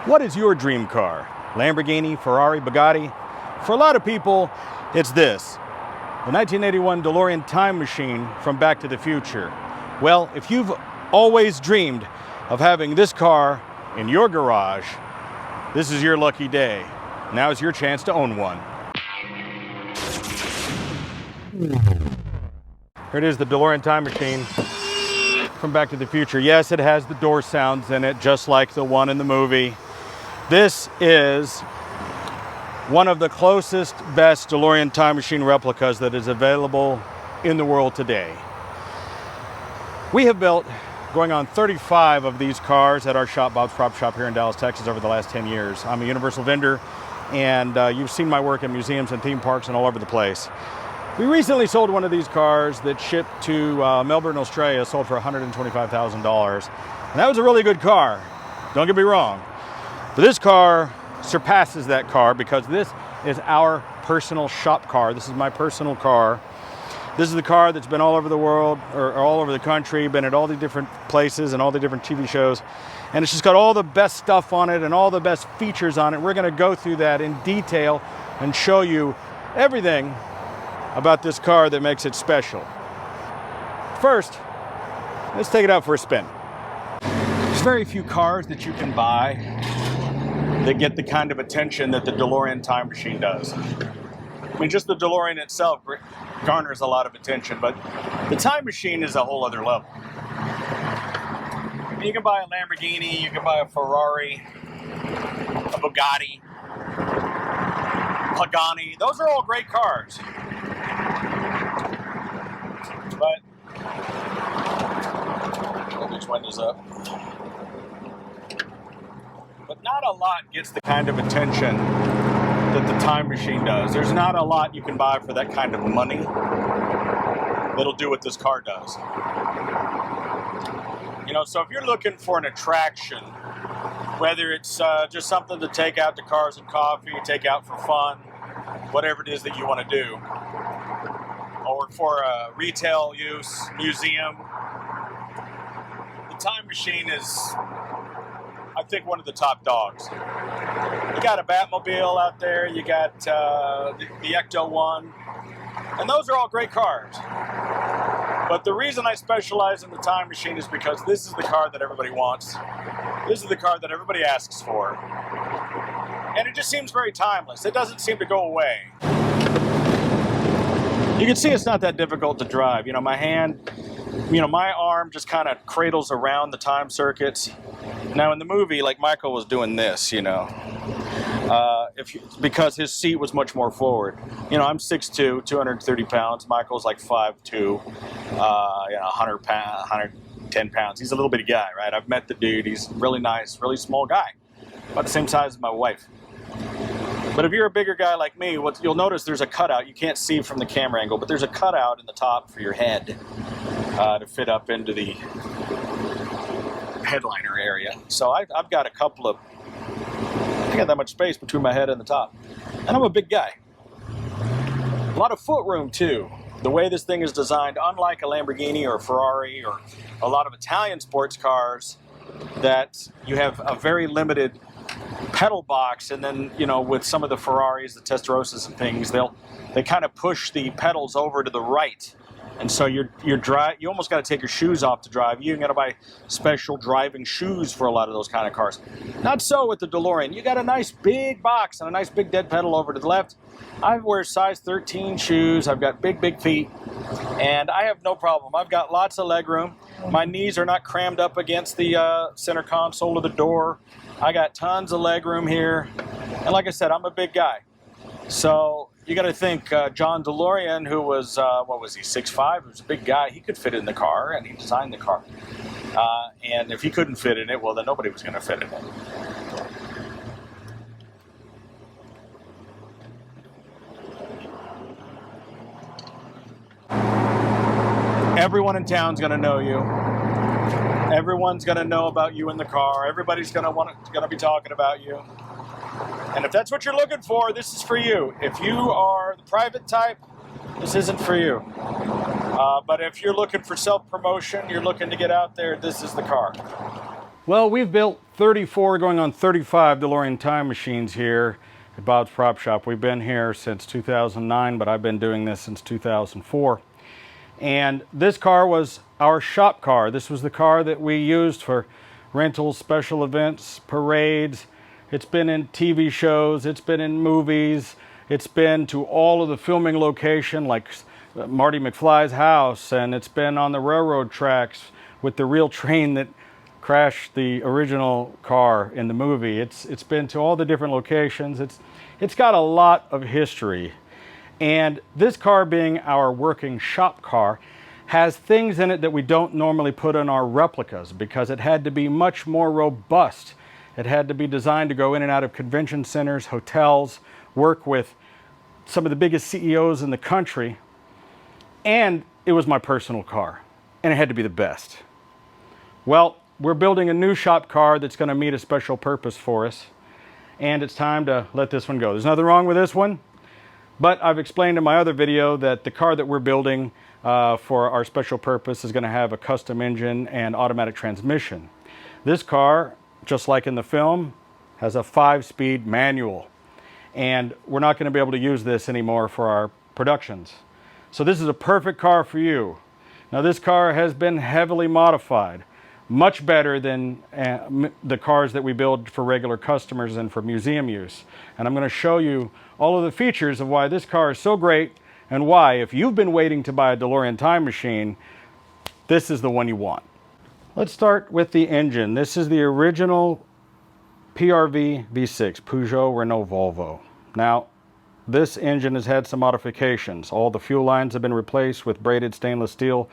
What is your dream car? Lamborghini, Ferrari, Bugatti? For a lot of people, it's this. The 1981 DeLorean time machine from Back to the Future. Well, if you've always dreamed of having this car in your garage, this is your lucky day. Now is your chance to own one. Here it is, the DeLorean time machine from Back to the Future. Yes, it has the door sounds in it, just like the one in the movie. This is one of the closest, best DeLorean time machine replicas that is available in the world today. We have built going on 35 of these cars at our shop, Bob's Prop Shop here in Dallas, Texas, over the last 10 years. I'm a universal vendor, and you've seen my work in museums and theme parks and all over the place. We recently sold one of these cars that shipped to Melbourne, Australia, sold for $125,000. And that was a really good car, don't get me wrong. But this car surpasses that car because this is our personal shop car. This is my personal car. This is the car that's been all over the world, or all over the country, been at all the different places and all the different TV shows. And it's just got all the best stuff on it and all the best features on it. We're gonna go through that in detail and show you everything about this car that makes it special. First, let's take it out for a spin. There's very few cars that you can buy that get the kind of attention that the DeLorean time machine does. I mean, just the DeLorean itself garners a lot of attention, but the time machine is a whole other level. You can buy a Lamborghini, you can buy a Ferrari, a Bugatti, Pagani. Those are all great cars. But which windows up? But not a lot gets the kind of attention that the time machine does. There's not a lot you can buy for that kind of money that'll do what this car does. You know, so if you're looking for an attraction, whether it's just something to take out to Cars and Coffee, take out for fun, whatever it is that you want to do, or for a retail use, museum, the time machine is, I think, one of the top dogs. You got a Batmobile out there, you got the Ecto-1, and those are all great cars. But the reason I specialize in the time machine is because this is the car that everybody wants. This is the car that everybody asks for. And it just seems very timeless. It doesn't seem to go away. You can see it's not that difficult to drive. You know, my hand, you know, my arm just kind of cradles around the time circuits. Now in the movie, like Michael was doing this, you know, because his seat was much more forward. You know, I'm 6'2", 230 pounds. Michael's like 5'2", you know, 110 pounds. He's a little bitty guy, right? I've met the dude. He's really nice, really small guy, about the same size as my wife. But if you're a bigger guy like me, what you'll notice, there's a cutout. You can't see from the camera angle, but there's a cutout in the top for your head to fit up into the headliner area. So I've got a couple of, I got that much space between my head and the top. And I'm a big guy. A lot of foot room too. The way this thing is designed, unlike a Lamborghini or a Ferrari or a lot of Italian sports cars, that you have a very limited pedal box, and then, you know, with some of the Ferraris, the Testarossas and things, they kind of push the pedals over to the right. And so you almost got to take your shoes off to drive. You got to buy special driving shoes for a lot of those kind of cars. Not so with the DeLorean. You got a nice big box and a nice big dead pedal over to the left. I wear size 13 shoes. I've got big feet, and I have no problem. I've got lots of leg room. My knees are not crammed up against the center console of the door. I got tons of leg room here. And like I said, I'm a big guy. So you got to think John DeLorean, who was, what was he, 6'5", he was a big guy. He could fit in the car, and he designed the car. And if he couldn't fit in it, well, then nobody was going to fit in it. Everyone in town's going to know you. Everyone's going to know about you in the car. Everybody's going to be talking about you. And if that's what you're looking for, this is for you. If you are the private type, this isn't for you. But if you're looking for self-promotion, you're looking to get out there, this is the car. Well, we've built 34 going on 35 DeLorean time machines here at Bob's Prop Shop. We've been here since 2009, but I've been doing this since 2004. And this car was our shop car. This was the car that we used for rentals, special events, parades. It's been in TV shows, it's been in movies, it's been to all of the filming location like Marty McFly's house, and it's been on the railroad tracks with the real train that crashed the original car in the movie. It's been to all the different locations. It's got a lot of history. And this car, being our working shop car, has things in it that we don't normally put in our replicas because it had to be much more robust. It had to be designed to go in and out of convention centers, hotels, work with some of the biggest CEOs in the country. And it was my personal car, and it had to be the best. Well, we're building a new shop car that's going to meet a special purpose for us, and it's time to let this one go. There's nothing wrong with this one, but I've explained in my other video that the car that we're building for our special purpose is going to have a custom engine and automatic transmission. This car, just like in the film, has a 5-speed manual, and we're not going to be able to use this anymore for our productions. So this is a perfect car for you. Now, this car has been heavily modified, much better than the cars that we build for regular customers and for museum use. And I'm going to show you all of the features of why this car is so great, and why, if you've been waiting to buy a DeLorean time machine, this is the one you want. Let's start with the engine. This is the original PRV V6, Peugeot Renault Volvo. Now, this engine has had some modifications. All the fuel lines have been replaced with braided stainless steel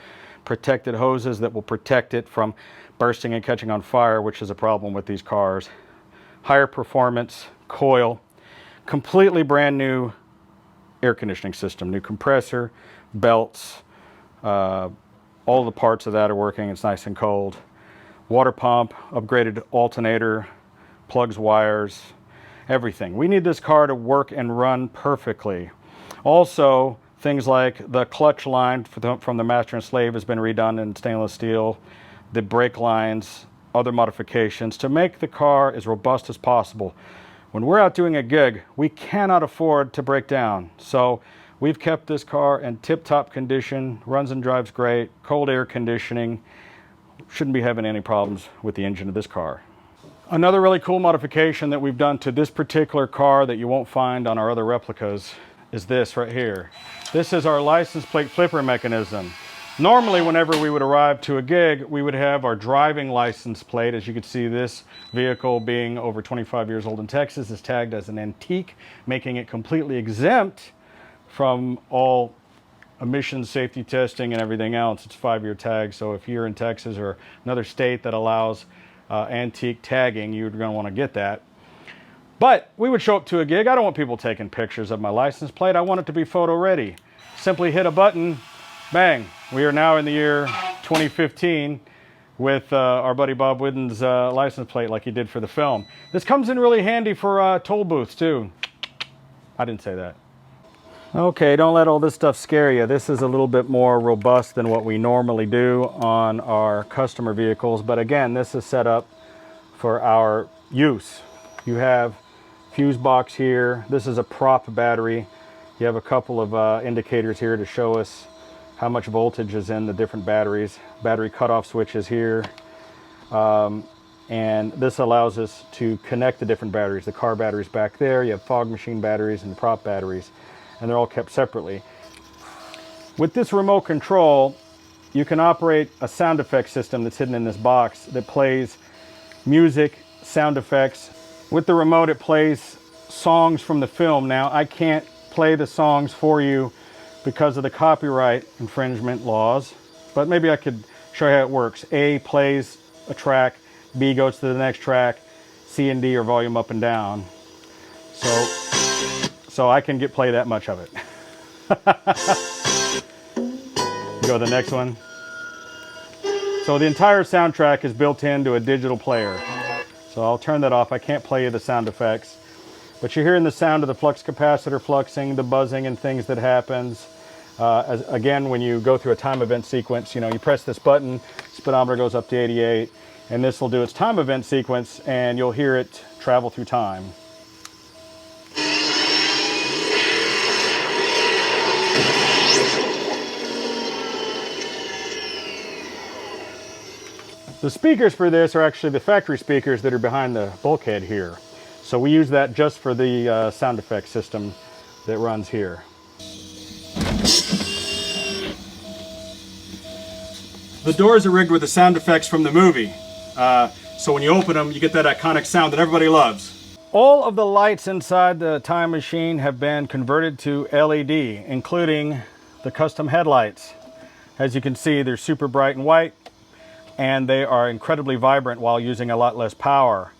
protected hoses that will protect it from bursting and catching on fire, which is a problem with these cars. Higher performance coil, completely brand new air conditioning system, new compressor, belts, all the parts of that are working. It's nice and cold. Water pump, upgraded alternator, plugs, wires, everything. We need this car to work and run perfectly. Also, things like the clutch line from the Master and Slave has been redone in stainless steel. The brake lines, other modifications to make the car as robust as possible. When we're out doing a gig, we cannot afford to break down. So we've kept this car in tip-top condition, runs and drives great, cold air conditioning. Shouldn't be having any problems with the engine of this car. Another really cool modification that we've done to this particular car that you won't find on our other replicas is this right here. This is our license plate flipper mechanism. Normally, whenever we would arrive to a gig, we would have our driving license plate. As you can see, this vehicle, being over 25 years old in Texas, is tagged as an antique, making it completely exempt from all emissions, safety testing, and everything else. It's a 5-year tag, so if you're in Texas or another state that allows antique tagging, you're going to want to get that. But we would show up to a gig. I don't want people taking pictures of my license plate. I want it to be photo ready. Simply hit a button, bang. We are now in the year 2015 with our buddy Bob Whidden's license plate like he did for the film. This comes in really handy for toll booths too. I didn't say that. Okay, don't let all this stuff scare you. This is a little bit more robust than what we normally do on our customer vehicles. But again, this is set up for our use. You have fuse box here. This is a prop battery. You have a couple of indicators here to show us how much voltage is in the different batteries. Battery cutoff switches here. And this allows us to connect the different batteries. The car batteries back there. You have fog machine batteries and prop batteries, and they're all kept separately. With this remote control, you can operate a sound effect system that's hidden in this box that plays music, sound effects. With the remote, it plays songs from the film. Now, I can't play the songs for you because of the copyright infringement laws, but maybe I could show you how it works. A plays a track, B goes to the next track, C and D are volume up and down. So I can play that much of it. Go to the next one. So the entire soundtrack is built into a digital player. So I'll turn that off. I can't play you the sound effects. But you're hearing the sound of the flux capacitor fluxing, the buzzing and things that happens. Again, when you go through a time event sequence, you press this button, speedometer goes up to 88. and this will do its time event sequence, and you'll hear it travel through time. The speakers for this are actually the factory speakers that are behind the bulkhead here. So we use that just for the sound effect system that runs here. The doors are rigged with the sound effects from the movie. So when you open them, you get that iconic sound that everybody loves. All of the lights inside the time machine have been converted to LED, including the custom headlights. As you can see, they're super bright and white, and they are incredibly vibrant while using a lot less power.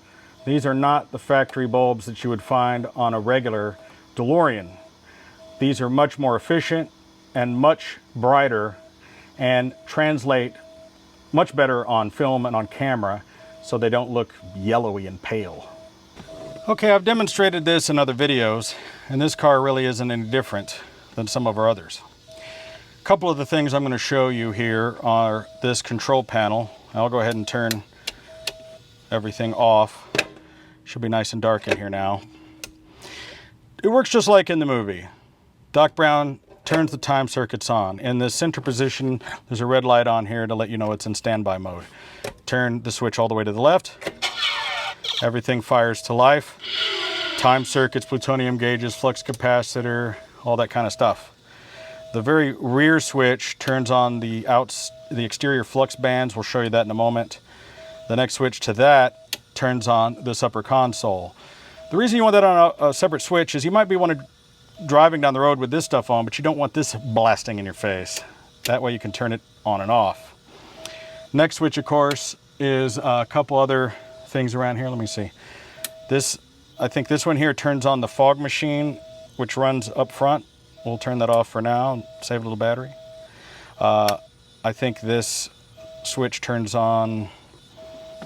These are not the factory bulbs that you would find on a regular Delorean. These are much more efficient and much brighter and translate much better on film and on camera, so they don't look yellowy and pale. Okay, I've demonstrated this in other videos, and this car really isn't any different than some of our others. A couple of the things I'm going to show you here are this control panel. I'll go ahead and turn everything off. Should be nice and dark in here now. It works just like in the movie. Doc Brown turns the time circuits on. In the center position, there's a red light on here to let you know it's in standby mode. Turn the switch all the way to the left. Everything fires to life. Time circuits, plutonium gauges, flux capacitor, all that kind of stuff. The very rear switch turns on the exterior flux bands. We'll show you that in a moment. The next switch to that turns on this upper console. The reason you want that on a separate switch is you might be driving down the road with this stuff on, but you don't want this blasting in your face. That way you can turn it on and off. Next switch, of course, is a couple other things around here. Let me see. I think this one here turns on the fog machine, which runs up front. We'll turn that off for now and save a little battery. I think this switch turns on,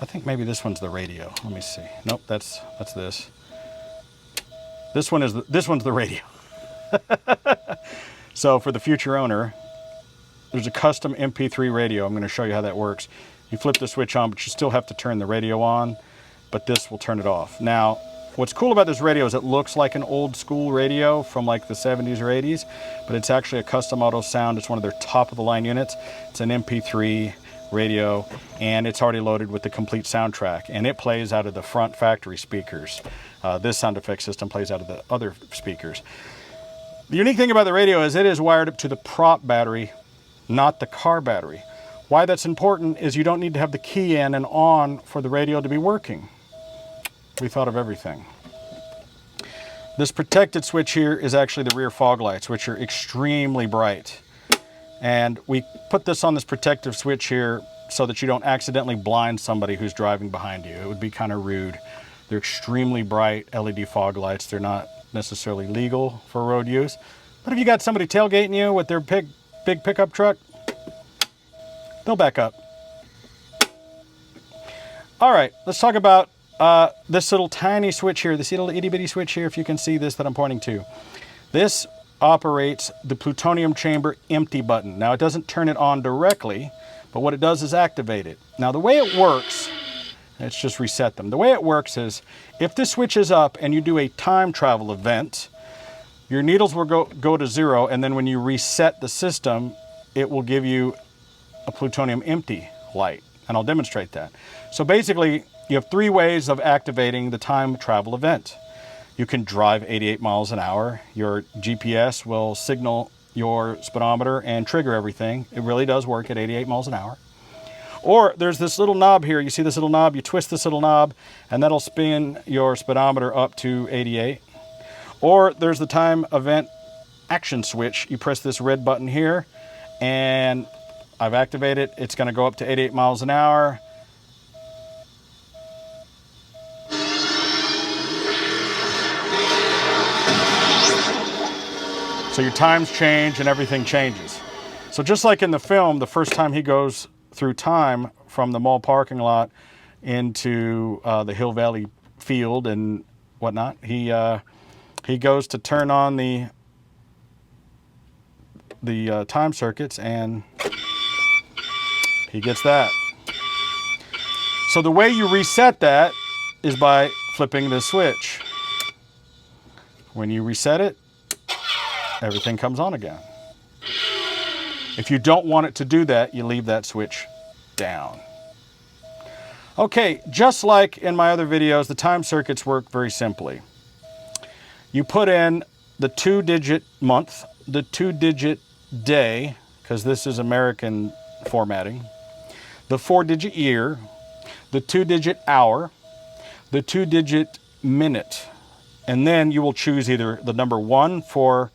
I think maybe this one's the radio. Let me see. Nope, that's this. This one's the radio. So for the future owner, there's a custom MP3 radio. I'm going to show you how that works. You flip the switch on, but you still have to turn the radio on, but this will turn it off. Now, what's cool about this radio is it looks like an old school radio from like the 70s or 80s, but it's actually a custom auto sound. It's one of their top of the line units. It's an MP3 radio, and it's already loaded with the complete soundtrack, and it plays out of the front factory speakers. This sound effect system plays out of the other speakers. The unique thing about the radio is it is wired up to the prop battery, not the car battery. Why that's important is you don't need to have the key in and on for the radio to be working. We thought of everything. This protected switch here is actually the rear fog lights, which are extremely bright. And we put this on this protective switch here so that you don't accidentally blind somebody who's driving behind you. It would be kind of rude. They're extremely bright LED fog lights. They're not necessarily legal for road use. But if you got somebody tailgating you with their big pickup truck, they'll back up. All right, let's talk about this little tiny switch here, this little itty bitty switch here, if you can see this that I'm pointing to. This operates the plutonium chamber empty button. Now, it doesn't turn it on directly, but what it does is activate it. Now, the way it works, let's just reset them. The way it works is if this switch is up and you do a time travel event, your needles will go to 0, and then when you reset the system, it will give you a plutonium empty light, and I'll demonstrate that. So basically, you have 3 ways of activating the time travel event. You can drive 88 miles an hour. Your GPS will signal your speedometer and trigger everything. It really does work at 88 miles an hour. Or there's this little knob here. You see this little knob? You twist this little knob, and that'll spin your speedometer up to 88. Or there's the time event action switch. You press this red button here, and I've activated it. It's going to go up to 88 miles an hour. So your times change and everything changes. So just like in the film, the first time he goes through time from the mall parking lot into the Hill Valley field and whatnot, he goes to turn on the time circuits, and he gets that. So the way you reset that is by flipping this switch. When you reset it, everything comes on again. If you don't want it to do that, you leave that switch down. Okay, just like in my other videos, the time circuits work very simply. You put in the 2-digit month, the 2-digit day, because this is American formatting, the 4-digit year, the 2-digit hour, the 2-digit minute, and then you will choose either the number 1 for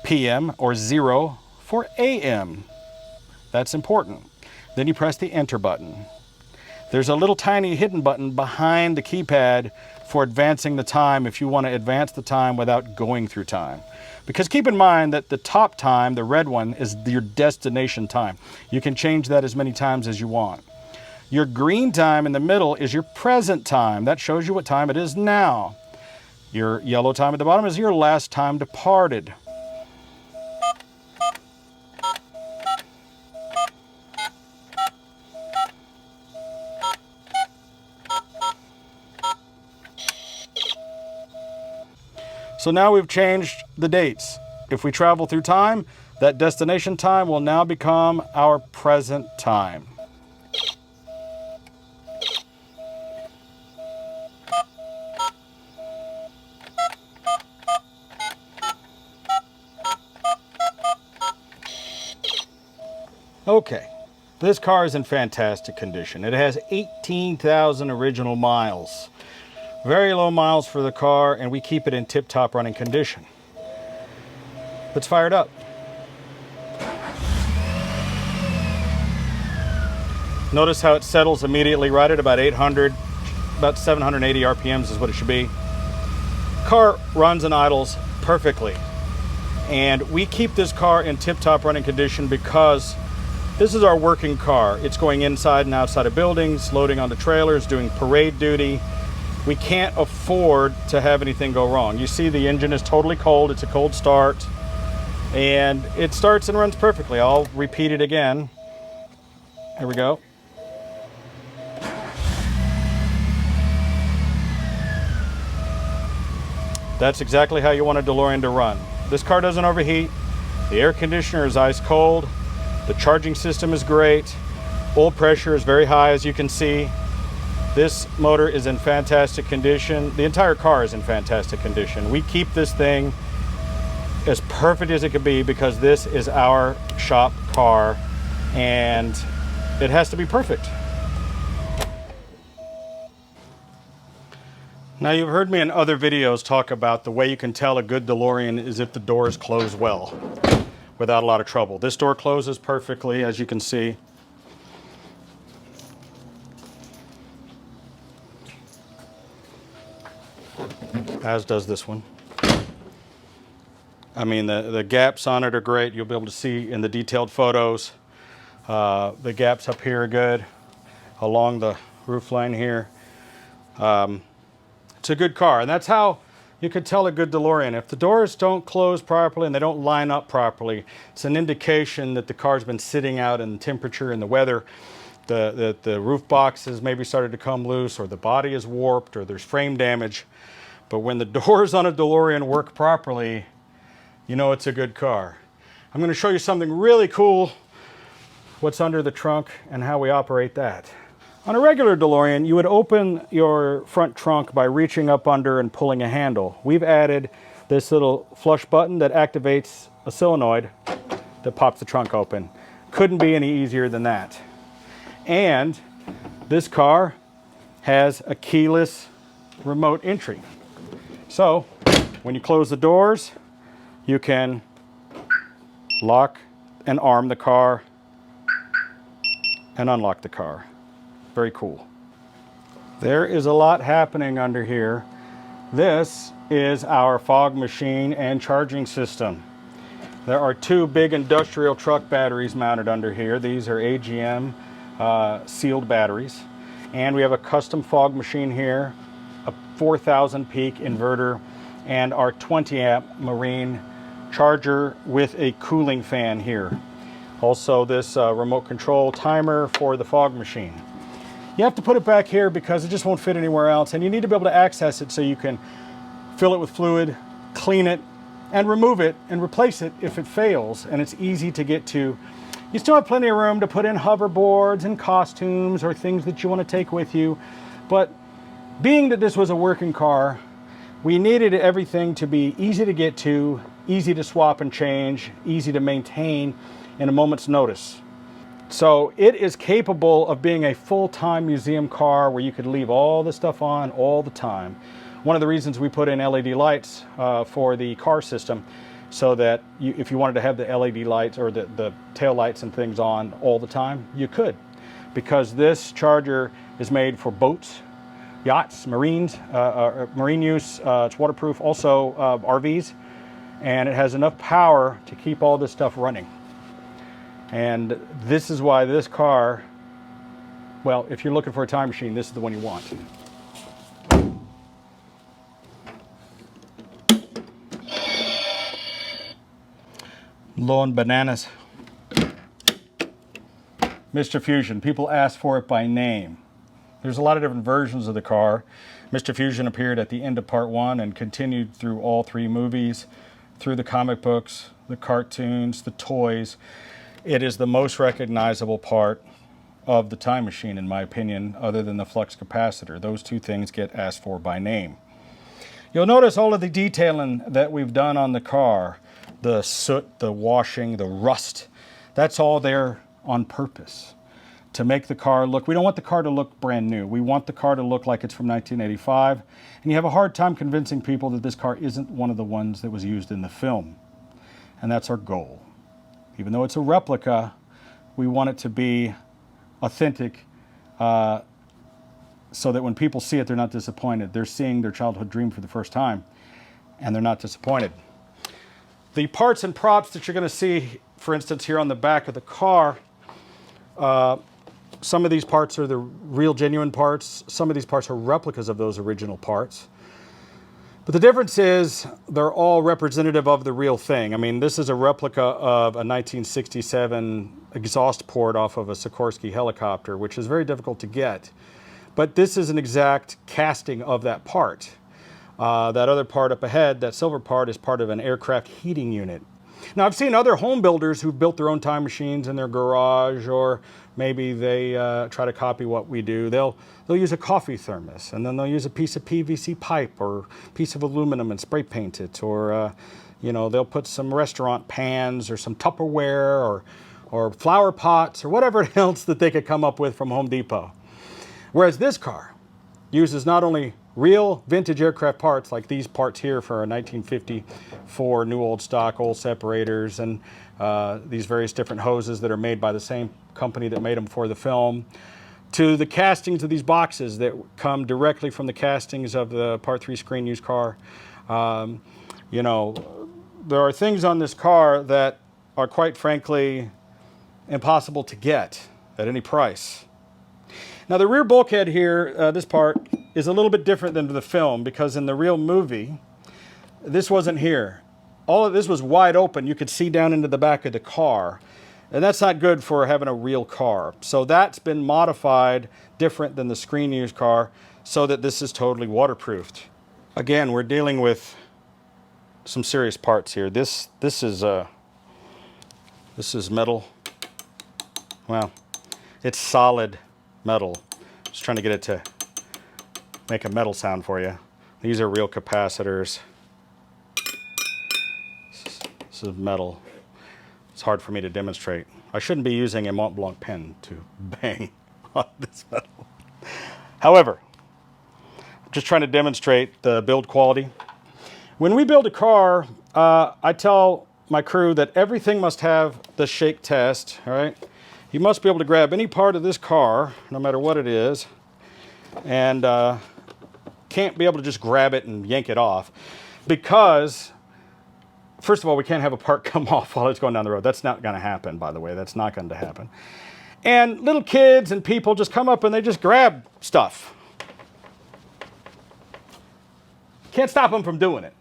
PM or 0 for AM. That's important. Then you press the enter button. There's a little tiny hidden button behind the keypad for advancing the time if you want to advance the time without going through time. Because keep in mind that the top time, the red one, is your destination time. You can change that as many times as you want. Your green time in the middle is your present time. That shows you what time it is now. Your yellow time at the bottom is your last time departed. So now we've changed the dates. If we travel through time, that destination time will now become our present time. Okay, this car is in fantastic condition. It has 18,000 original miles. Very low miles for the car, and we keep it in tip-top running condition. Let's fire it up. Notice how it settles immediately right at about 800, about 780 RPMs is what it should be. Car runs and idles perfectly. And we keep this car in tip-top running condition because this is our working car. It's going inside and outside of buildings, loading onto trailers, doing parade duty. We can't afford to have anything go wrong. You see the engine is totally cold. It's a cold start. And it starts and runs perfectly. I'll repeat it again. Here we go. That's exactly how you want a DeLorean to run. This car doesn't overheat. The air conditioner is ice cold. The charging system is great. Oil pressure is very high, as you can see. This motor is in fantastic condition. The entire car is in fantastic condition. We keep this thing as perfect as it could be because this is our shop car and it has to be perfect. Now, you've heard me in other videos talk about the way you can tell a good DeLorean is if the doors close well without a lot of trouble. This door closes perfectly, as you can see. As does this one. I mean, the gaps on it are great. You'll be able to see in the detailed photos. The gaps up here are good, along the roof line here. It's a good car, and that's how you could tell a good DeLorean. If the doors don't close properly and they don't line up properly, it's an indication that the car's been sitting out in the temperature and the weather. The roof box has maybe started to come loose, or the body is warped, or there's frame damage. But when the doors on a DeLorean work properly, you know it's a good car. I'm going to show you something really cool, what's under the trunk and how we operate that. On a regular DeLorean, you would open your front trunk by reaching up under and pulling a handle. We've added this little flush button that activates a solenoid that pops the trunk open. Couldn't be any easier than that. And this car has a keyless remote entry. So when you close the doors, you can lock and arm the car and unlock the car. Very cool. There is a lot happening under here. This is our fog machine and charging system. There are two big industrial truck batteries mounted under here. These are AGM sealed batteries. And we have a custom fog machine here, a 4,000 peak inverter, and our 20 amp marine charger with a cooling fan here. Also this remote control timer for the fog machine. You have to put it back here because it just won't fit anywhere else, and you need to be able to access it so you can fill it with fluid, clean it, and remove it and replace it if it fails, and it's easy to get to. You still have plenty of room to put in hoverboards and costumes or things that you want to take with you, but being that this was a working car, we needed everything to be easy to get to, easy to swap and change, easy to maintain in a moment's notice. So it is capable of being a full-time museum car where you could leave all the stuff on all the time. One of the reasons we put in LED lights for the car system, so that if you wanted to have the LED lights or the tail lights and things on all the time, you could. Because this charger is made for boats, yachts, marine use, it's waterproof, also RVs, and it has enough power to keep all this stuff running. And this is why this car, well, if you're looking for a time machine, this is the one you want. Lawn bananas. Mr. Fusion, people ask for it by name. There's a lot of different versions of the car. Mr. Fusion appeared at the end of part 1 and continued through all 3 movies, through the comic books, the cartoons, the toys. It is the most recognizable part of the time machine, in my opinion, other than the flux capacitor. Those 2 things get asked for by name. You'll notice all of the detailing that we've done on the car, the soot, the washing, the rust, that's all there on purpose to make the car look, we don't want the car to look brand new. We want the car to look like it's from 1985. And you have a hard time convincing people that this car isn't one of the ones that was used in the film. And that's our goal. Even though it's a replica, we want it to be authentic so that when people see it, they're not disappointed. They're seeing their childhood dream for the first time, and they're not disappointed. The parts and props that you're going to see, for instance, here on the back of the car, some of these parts are the real genuine parts. Some of these parts are replicas of those original parts. But the difference is they're all representative of the real thing. I mean, this is a replica of a 1967 exhaust port off of a Sikorsky helicopter, which is very difficult to get. But this is an exact casting of that part. That other part up ahead, that silver part, is part of an aircraft heating unit. Now, I've seen other home builders who've built their own time machines in their garage, or maybe they try to copy what we do. They'll use a coffee thermos, and then they'll use a piece of PVC pipe or piece of aluminum and spray paint it, or they'll put some restaurant pans or some Tupperware or flower pots or whatever else that they could come up with from Home Depot. Whereas this car uses not only real vintage aircraft parts like these parts here for a 1954 new old stock oil separators and these various different hoses that are made by the same company that made them for the film, to the castings of these boxes that come directly from the castings of the Part 3 screen used car. There are things on this car that are quite frankly impossible to get at any price. Now the rear bulkhead here, this part, is a little bit different than the film, because in the real movie, this wasn't here. All of this was wide open. You could see down into the back of the car. And that's not good for having a real car. So that's been modified different than the screen used car so that this is totally waterproofed. Again, we're dealing with some serious parts here. This is metal. Well, it's solid metal. Just trying to get it to make a metal sound for you. These are real capacitors. This is metal. It's hard for me to demonstrate. I shouldn't be using a Mont Blanc pen to bang on this metal. However, I'm just trying to demonstrate the build quality. When we build a car, I tell my crew that everything must have the shake test, all right? You must be able to grab any part of this car, no matter what it is, and can't be able to just grab it and yank it off, because first of all, we can't have a part come off while it's going down the road. That's not going to happen, by the way. That's not going to happen. And little kids and people just come up and they just grab stuff. Can't stop them from doing it.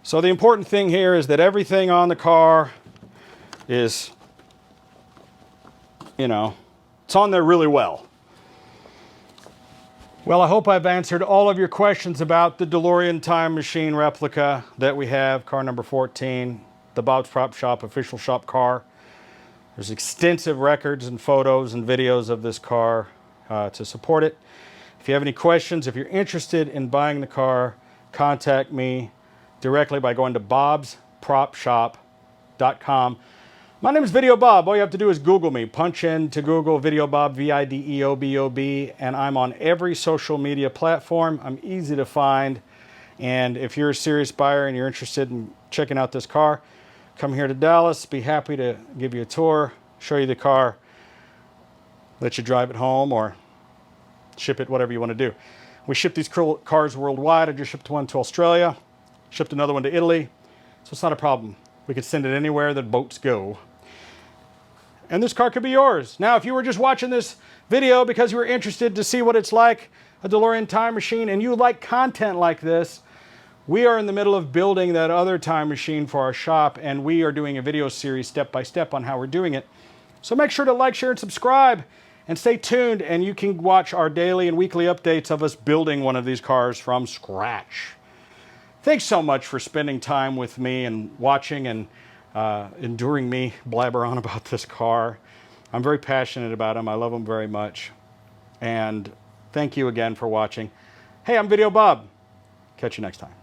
So the important thing here is that everything on the car is, it's on there really well. Well, I hope I've answered all of your questions about the DeLorean time machine replica that we have, car number 14, the Bob's Prop Shop official shop car. There's extensive records and photos and videos of this car to support it. If you have any questions, if you're interested in buying the car, contact me directly by going to bobspropshop.com. My name is Videobob. All you have to do is Google me. Punch in to Google Videobob, Videobob, and I'm on every social media platform. I'm easy to find. And if you're a serious buyer and you're interested in checking out this car, come here to Dallas. Be happy to give you a tour, show you the car, let you drive it home or ship it, whatever you want to do. We ship these cars worldwide. I just shipped one to Australia, shipped another one to Italy, so it's not a problem. We could send it anywhere that boats go. And this car could be yours. Now, if you were just watching this video because you were interested to see what it's like, a DeLorean time machine, and you like content like this, we are in the middle of building that other time machine for our shop, and we are doing a video series step by step on how we're doing it. So make sure to like, share, and subscribe, and stay tuned, and you can watch our daily and weekly updates of us building one of these cars from scratch. Thanks so much for spending time with me and watching and enduring me blabber on about this car. I'm very passionate about him. I love him very much. And thank you again for watching. Hey, I'm Videobob. Catch you next time.